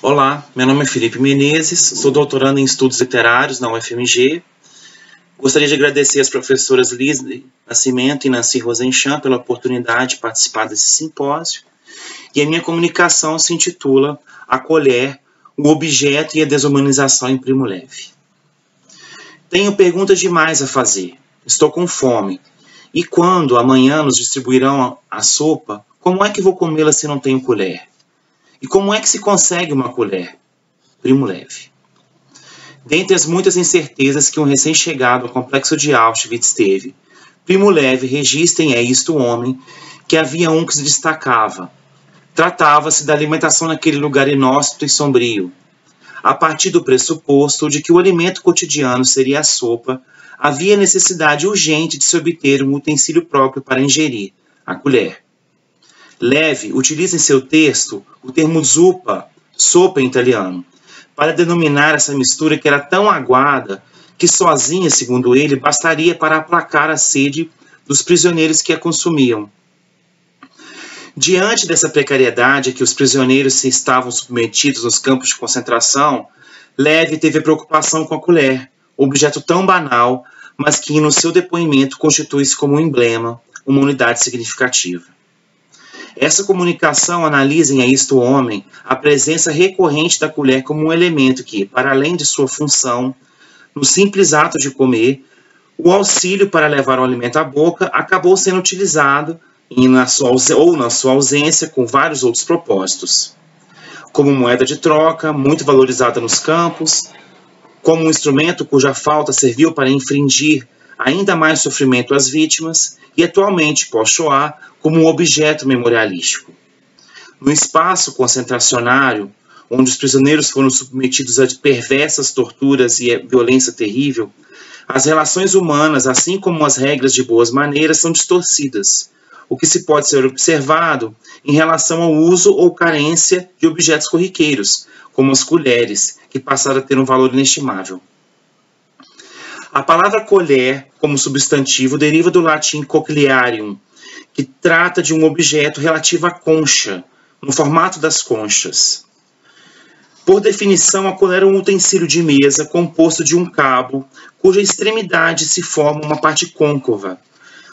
Olá, meu nome é Felipe Menezes, sou doutorando em Estudos Literários na UFMG. Gostaria de agradecer às professoras Liz Nascimento e Nancy Rosenchamp pela oportunidade de participar desse simpósio. E a minha comunicação se intitula A Colher, o Objeto e a Desumanização em Primo Levi. Tenho perguntas demais a fazer. Estou com fome. E quando amanhã nos distribuirão a sopa, como é que vou comê-la se não tenho colher? E como é que se consegue uma colher? Primo Levi. Dentre as muitas incertezas que um recém-chegado ao complexo de Auschwitz teve, Primo Levi registra em É Isto Homem que havia um que se destacava. Tratava-se da alimentação naquele lugar inóspito e sombrio. A partir do pressuposto de que o alimento cotidiano seria a sopa, havia necessidade urgente de se obter um utensílio próprio para ingerir, a colher. Levi utiliza em seu texto o termo zuppa, sopa em italiano, para denominar essa mistura que era tão aguada que sozinha, segundo ele, bastaria para aplacar a sede dos prisioneiros que a consumiam. Diante dessa precariedade a que os prisioneiros se estavam submetidos nos campos de concentração, Levi teve a preocupação com a colher, objeto tão banal, mas que no seu depoimento constitui-se como um emblema, uma unidade significativa. Essa comunicação analisa em É Isto Homem a presença recorrente da colher como um elemento que, para além de sua função, no simples ato de comer, o auxílio para levar o alimento à boca acabou sendo utilizado na sua ausência com vários outros propósitos. Como moeda de troca, muito valorizada nos campos, como um instrumento cuja falta serviu para infligir ainda mais sofrimento às vítimas e atualmente, pós-Shoah, como um objeto memorialístico. No espaço concentracionário, onde os prisioneiros foram submetidos a perversas torturas e violência terrível, as relações humanas, assim como as regras de boas maneiras, são distorcidas, o que se pode ser observado em relação ao uso ou carência de objetos corriqueiros, como as colheres, que passaram a ter um valor inestimável. A palavra colher, como substantivo, deriva do latim cochlearium, que trata de um objeto relativo à concha, no formato das conchas. Por definição, a colher é um utensílio de mesa composto de um cabo, cuja extremidade se forma uma parte côncava,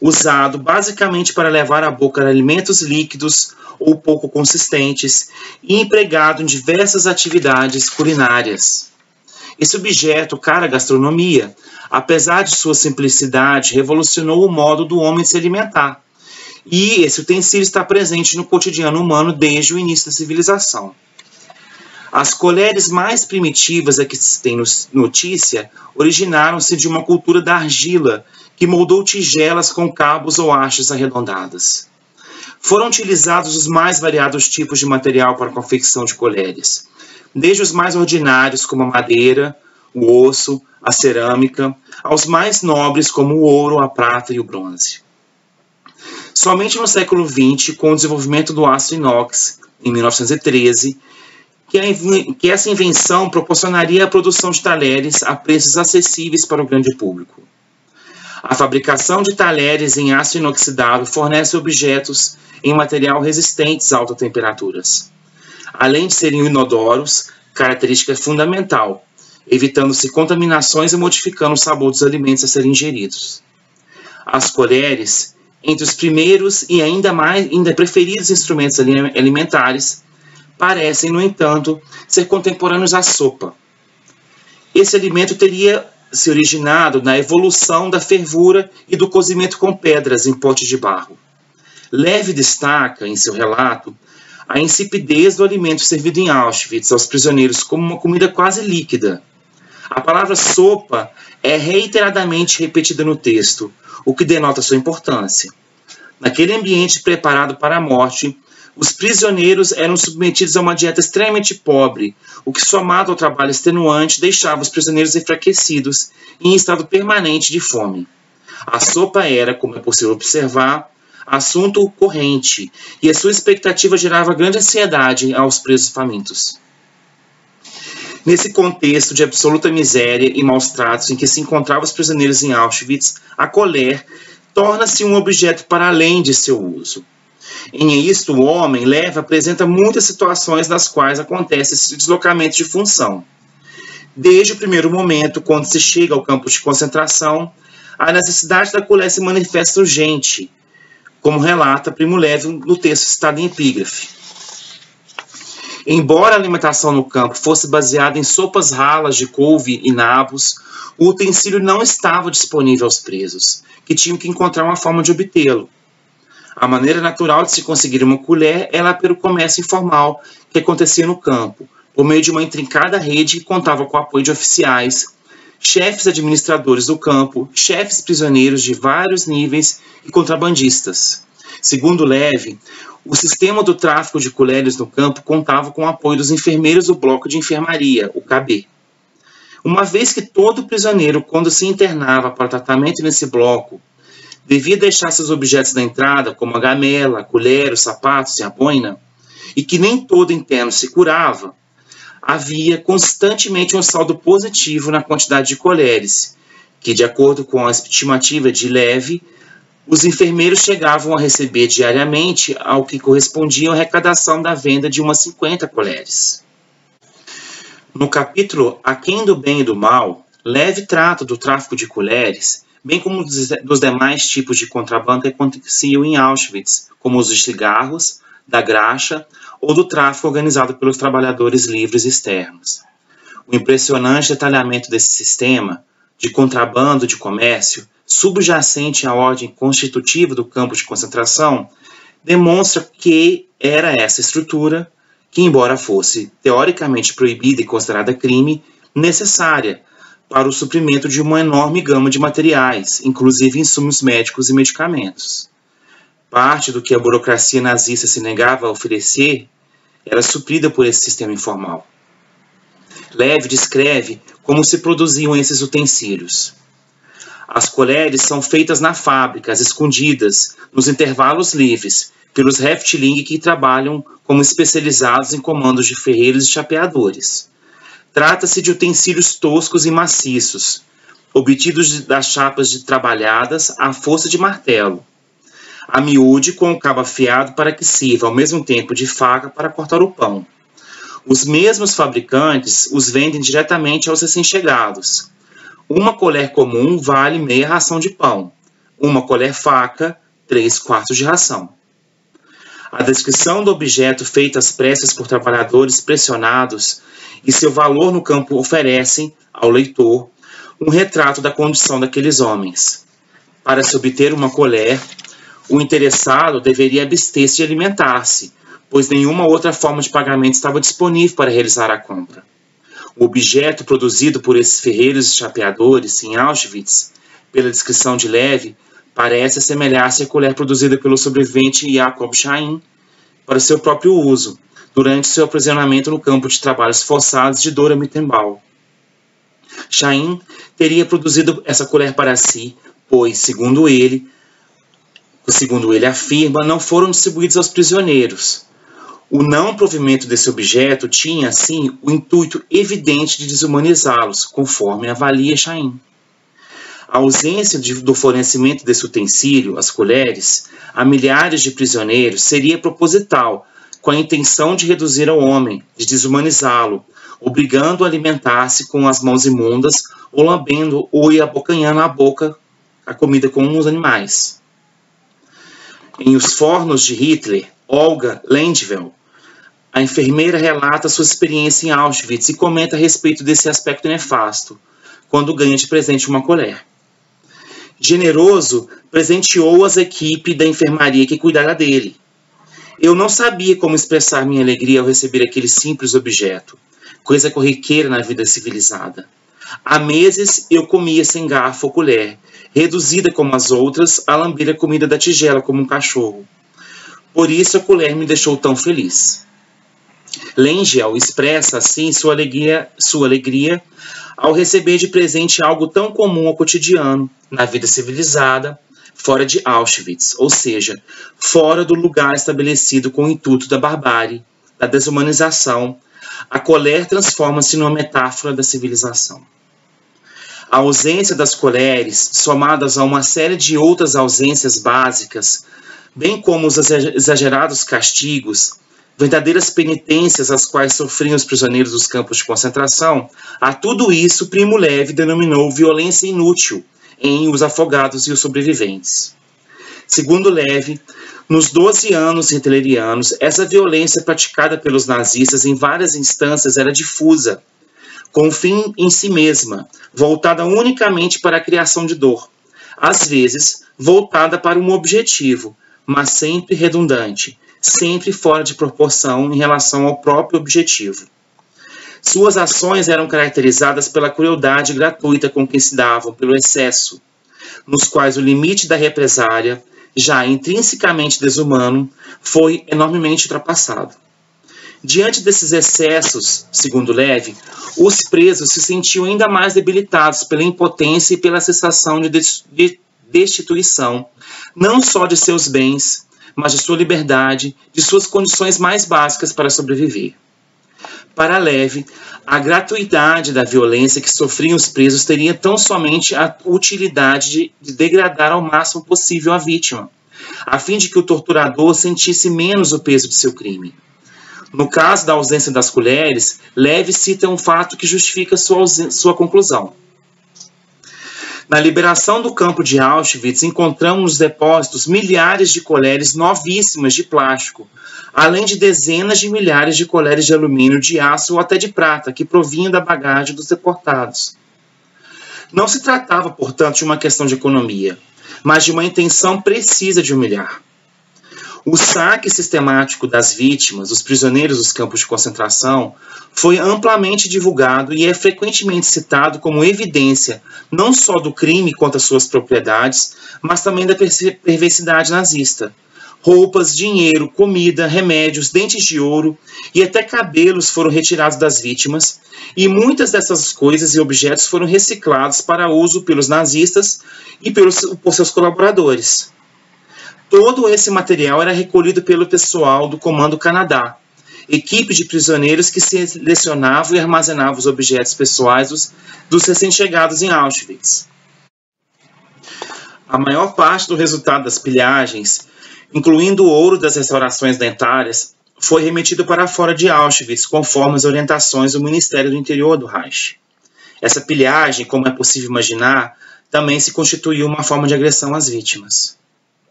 usado basicamente para levar à boca alimentos líquidos ou pouco consistentes e empregado em diversas atividades culinárias. Esse objeto, cara à gastronomia, apesar de sua simplicidade, revolucionou o modo do homem de se alimentar. E esse utensílio está presente no cotidiano humano desde o início da civilização. As colheres mais primitivas a que se tem notícia originaram-se de uma cultura da argila, que moldou tigelas com cabos ou hastes arredondadas. Foram utilizados os mais variados tipos de material para a confecção de colheres, desde os mais ordinários, como a madeira, o osso, a cerâmica, aos mais nobres, como o ouro, a prata e o bronze. Somente no século XX, com o desenvolvimento do aço inox, em 1913, que essa invenção proporcionaria a produção de talheres a preços acessíveis para o grande público. A fabricação de talheres em aço inoxidável fornece objetos em material resistentes a altas temperaturas. Além de serem inodoros, característica fundamental, evitando-se contaminações e modificando o sabor dos alimentos a serem ingeridos. As colheres, entre os primeiros e ainda preferidos instrumentos alimentares, parecem, no entanto, ser contemporâneos à sopa. Esse alimento teria se originado na evolução da fervura e do cozimento com pedras em potes de barro. Levi destaca, em seu relato, a insipidez do alimento servido em Auschwitz aos prisioneiros como uma comida quase líquida. A palavra sopa é reiteradamente repetida no texto, o que denota sua importância. Naquele ambiente preparado para a morte, os prisioneiros eram submetidos a uma dieta extremamente pobre, o que, somado ao trabalho extenuante, deixava os prisioneiros enfraquecidos e em estado permanente de fome. A sopa era, como é possível observar, assunto corrente, e a sua expectativa gerava grande ansiedade aos presos famintos. Nesse contexto de absoluta miséria e maus tratos em que se encontravam os prisioneiros em Auschwitz, a colher torna-se um objeto para além de seu uso. Em isto, o homem leve apresenta muitas situações nas quais acontece esse deslocamento de função. Desde o primeiro momento, quando se chega ao campo de concentração, a necessidade da colher se manifesta urgente, como relata Primo Levi no texto citado em epígrafe. Embora a alimentação no campo fosse baseada em sopas ralas de couve e nabos, o utensílio não estava disponível aos presos, que tinham que encontrar uma forma de obtê-lo. A maneira natural de se conseguir uma colher era pelo comércio informal que acontecia no campo, por meio de uma intrincada rede que contava com o apoio de oficiais, chefes administradores do campo, chefes prisioneiros de vários níveis e contrabandistas. Segundo Levi, o sistema do tráfico de colheres no campo contava com o apoio dos enfermeiros do bloco de enfermaria, o KB. Uma vez que todo prisioneiro, quando se internava para tratamento nesse bloco, devia deixar seus objetos na entrada, como a gamela, a colher, os sapatos e a boina, e que nem todo interno se curava, havia constantemente um saldo positivo na quantidade de colheres, que, de acordo com a estimativa de Levi, os enfermeiros chegavam a receber diariamente, ao que correspondia a arrecadação da venda de umas 50 colheres. No capítulo Aquém do Bem e do Mal, Levi trata do tráfico de colheres, bem como dos demais tipos de contrabando que aconteciam em Auschwitz, como os de cigarros, da graxa ou do tráfico organizado pelos trabalhadores livres externos. O impressionante detalhamento desse sistema de contrabando de comércio, subjacente à ordem constitutiva do campo de concentração, demonstra que era essa estrutura que, embora fosse teoricamente proibida e considerada crime, necessária para o suprimento de uma enorme gama de materiais, inclusive insumos médicos e medicamentos. Parte do que a burocracia nazista se negava a oferecer era suprida por esse sistema informal. Levi descreve como se produziam esses utensílios. As colheres são feitas na fábrica, às escondidas, nos intervalos livres, pelos Häftlinge que trabalham como especializados em comandos de ferreiros e chapeadores. Trata-se de utensílios toscos e maciços, obtidos das chapas trabalhadas à força de martelo, a miúde com o cabo afiado para que sirva ao mesmo tempo de faca para cortar o pão. Os mesmos fabricantes os vendem diretamente aos recém-chegados. Uma colher comum vale meia ração de pão, uma colher faca, 3/4 de ração. A descrição do objeto feita às pressas por trabalhadores pressionados e seu valor no campo oferecem ao leitor um retrato da condição daqueles homens. Para se obter uma colher, o interessado deveria abster-se de alimentar-se, pois nenhuma outra forma de pagamento estava disponível para realizar a compra. O objeto produzido por esses ferreiros e chapeadores em Auschwitz, pela descrição de Levi, parece assemelhar-se à colher produzida pelo sobrevivente Jacob Chain para seu próprio uso, durante seu aprisionamento no campo de trabalhos forçados de Dora Mittenbaum. Chain teria produzido essa colher para si, pois, segundo ele afirma, não foram distribuídos aos prisioneiros. O não provimento desse objeto tinha, assim, o intuito evidente de desumanizá-los, conforme avalia Chain. A ausência do fornecimento desse utensílio, as colheres, a milhares de prisioneiros seria proposital, com a intenção de reduzir ao homem, de desumanizá-lo, obrigando-o a alimentar-se com as mãos imundas ou lambendo ou abocanhando a boca a comida com os animais. Em Os Fornos de Hitler, Olga Landwehr, a enfermeira relata sua experiência em Auschwitz e comenta a respeito desse aspecto nefasto, quando ganha de presente uma colher. Generoso, presenteou as equipes da enfermaria que cuidara dele. Eu não sabia como expressar minha alegria ao receber aquele simples objeto, coisa corriqueira na vida civilizada. Há meses eu comia sem garfo ou colher, reduzida como as outras a lamber a comida da tigela como um cachorro. Por isso a colher me deixou tão feliz. Lengel expressa assim sua alegria ao receber de presente algo tão comum ao cotidiano, na vida civilizada, fora de Auschwitz, ou seja, fora do lugar estabelecido com o intuito da barbárie, da desumanização. A colher transforma-se numa metáfora da civilização. A ausência das colheres, somadas a uma série de outras ausências básicas, bem como os exagerados castigos, verdadeiras penitências às quais sofriam os prisioneiros dos campos de concentração, a tudo isso Primo Levi denominou violência inútil em Os Afogados e os Sobreviventes. Segundo Levi, nos 12 anos hitlerianos, essa violência praticada pelos nazistas em várias instâncias era difusa, com um fim em si mesma, voltada unicamente para a criação de dor, às vezes voltada para um objetivo, mas sempre redundante, sempre fora de proporção em relação ao próprio objetivo. Suas ações eram caracterizadas pela crueldade gratuita com que se davam, pelo excesso, nos quais o limite da represália, já intrinsecamente desumano, foi enormemente ultrapassado. Diante desses excessos, segundo Levi, os presos se sentiam ainda mais debilitados pela impotência e pela sensação de destituição, não só de seus bens, mas de sua liberdade, de suas condições mais básicas para sobreviver. Para Levi, a gratuidade da violência que sofriam os presos teria tão somente a utilidade de degradar ao máximo possível a vítima, a fim de que o torturador sentisse menos o peso de seu crime. No caso da ausência das colheres, Levi cita um fato que justifica sua conclusão. Na liberação do campo de Auschwitz, encontramos nos depósitos milhares de colheres novíssimas de plástico, além de dezenas de milhares de colheres de alumínio, de aço ou até de prata, que provinham da bagagem dos deportados. Não se tratava, portanto, de uma questão de economia, mas de uma intenção precisa de humilhar. O saque sistemático das vítimas, dos prisioneiros dos campos de concentração, foi amplamente divulgado e é frequentemente citado como evidência não só do crime contra suas propriedades, mas também da perversidade nazista. Roupas, dinheiro, comida, remédios, dentes de ouro e até cabelos foram retirados das vítimas, e muitas dessas coisas e objetos foram reciclados para uso pelos nazistas e por seus colaboradores. Todo esse material era recolhido pelo pessoal do Comando Canadá, equipe de prisioneiros que selecionavam e armazenavam os objetos pessoais dos recém-chegados em Auschwitz. A maior parte do resultado das pilhagens, incluindo o ouro das restaurações dentárias, foi remetido para fora de Auschwitz, conforme as orientações do Ministério do Interior do Reich. Essa pilhagem, como é possível imaginar, também se constituiu uma forma de agressão às vítimas.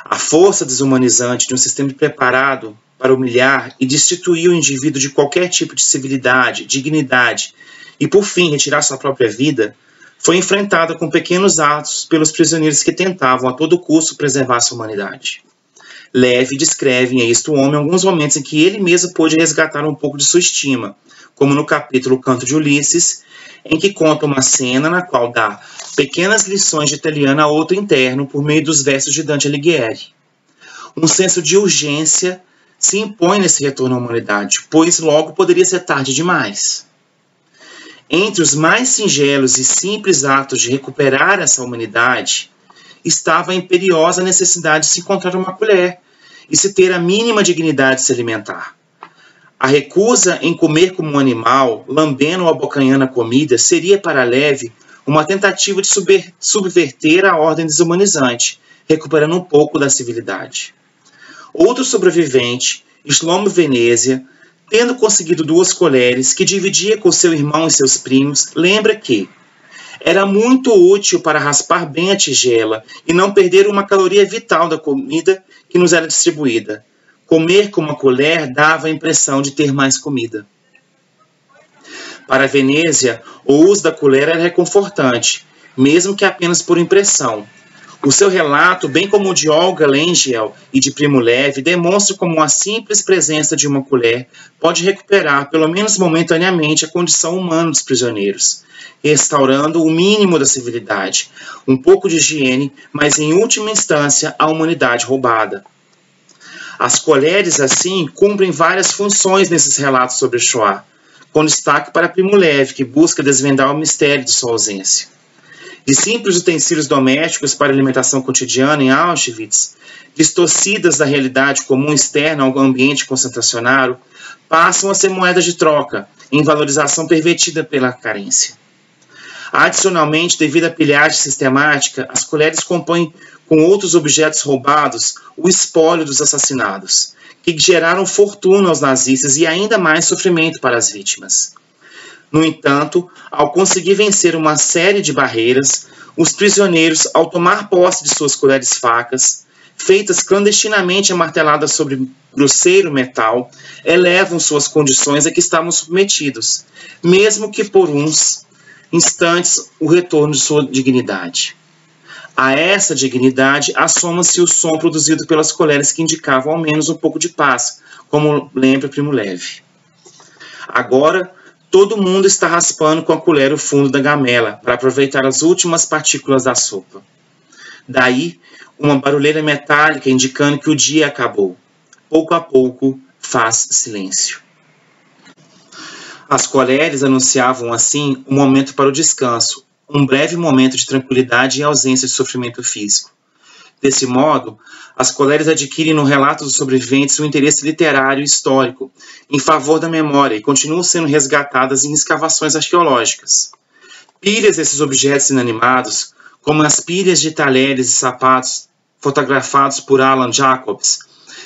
A força desumanizante de um sistema preparado para humilhar e destituir o indivíduo de qualquer tipo de civilidade, dignidade e, por fim, retirar sua própria vida, foi enfrentada com pequenos atos pelos prisioneiros que tentavam a todo custo preservar sua humanidade. Levi descreve em Este Homem alguns momentos em que ele mesmo pôde resgatar um pouco de sua estima, como no capítulo Canto de Ulisses, em que conta uma cena na qual dá pequenas lições de italiano a outro interno por meio dos versos de Dante Alighieri. Um senso de urgência se impõe nesse retorno à humanidade, pois logo poderia ser tarde demais. Entre os mais singelos e simples atos de recuperar essa humanidade, estava a imperiosa necessidade de se encontrar uma colher e se ter a mínima dignidade de se alimentar. A recusa em comer como um animal, lambendo ou abocanhando a comida, seria para Levi uma tentativa de subverter a ordem desumanizante, recuperando um pouco da civilidade. Outro sobrevivente, Shlomo Venezia, tendo conseguido 2 colheres que dividia com seu irmão e seus primos, lembra que era muito útil para raspar bem a tigela e não perder uma caloria vital da comida que nos era distribuída. Comer com uma colher dava a impressão de ter mais comida. Para Venezia, o uso da colher era reconfortante, mesmo que apenas por impressão. O seu relato, bem como o de Olga Lengiel e de Primo Levi, demonstra como a simples presença de uma colher pode recuperar, pelo menos momentaneamente, a condição humana dos prisioneiros, restaurando o mínimo da civilidade, um pouco de higiene, mas em última instância a humanidade roubada. As colheres, assim, cumprem várias funções nesses relatos sobre Shoah, com destaque para Primo Levi, que busca desvendar o mistério de sua ausência. De simples utensílios domésticos para alimentação cotidiana em Auschwitz, distorcidas da realidade comum externa ao ambiente concentracionário, passam a ser moedas de troca, em valorização pervertida pela carência. Adicionalmente, devido à pilhagem sistemática, as colheres compõem com outros objetos roubados o espólio dos assassinados, que geraram fortuna aos nazistas e ainda mais sofrimento para as vítimas. No entanto, ao conseguir vencer uma série de barreiras, os prisioneiros, ao tomar posse de suas colheres facas, feitas clandestinamente amarteladas sobre grosseiro metal, elevam suas condições a que estavam submetidos, mesmo que por uns instantes o retorno de sua dignidade. A essa dignidade assoma-se o som produzido pelas colheres que indicavam ao menos um pouco de paz, como lembra Primo Levi. Agora, todo mundo está raspando com a colher o fundo da gamela para aproveitar as últimas partículas da sopa. Daí, uma barulheira metálica indicando que o dia acabou. Pouco a pouco, faz silêncio. As colheres anunciavam, assim, um momento para o descanso, um breve momento de tranquilidade e ausência de sofrimento físico. Desse modo, as colheres adquirem no relato dos sobreviventes um interesse literário e histórico em favor da memória e continuam sendo resgatadas em escavações arqueológicas. Pilhas desses objetos inanimados, como as pilhas de talheres e sapatos fotografados por Alan Jacobs,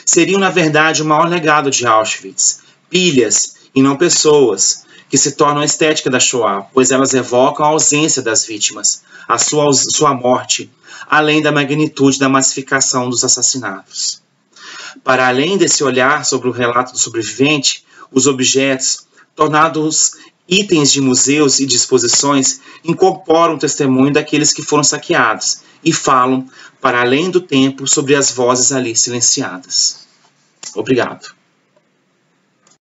seriam, na verdade, o maior legado de Auschwitz. Pilhas, e não pessoas, que se tornam a estética da Shoah, pois elas evocam a ausência das vítimas, a sua morte, além da magnitude da massificação dos assassinatos. Para além desse olhar sobre o relato do sobrevivente, os objetos, tornados itens de museus e de exposições, incorporam o testemunho daqueles que foram saqueados e falam, para além do tempo, sobre as vozes ali silenciadas. Obrigado.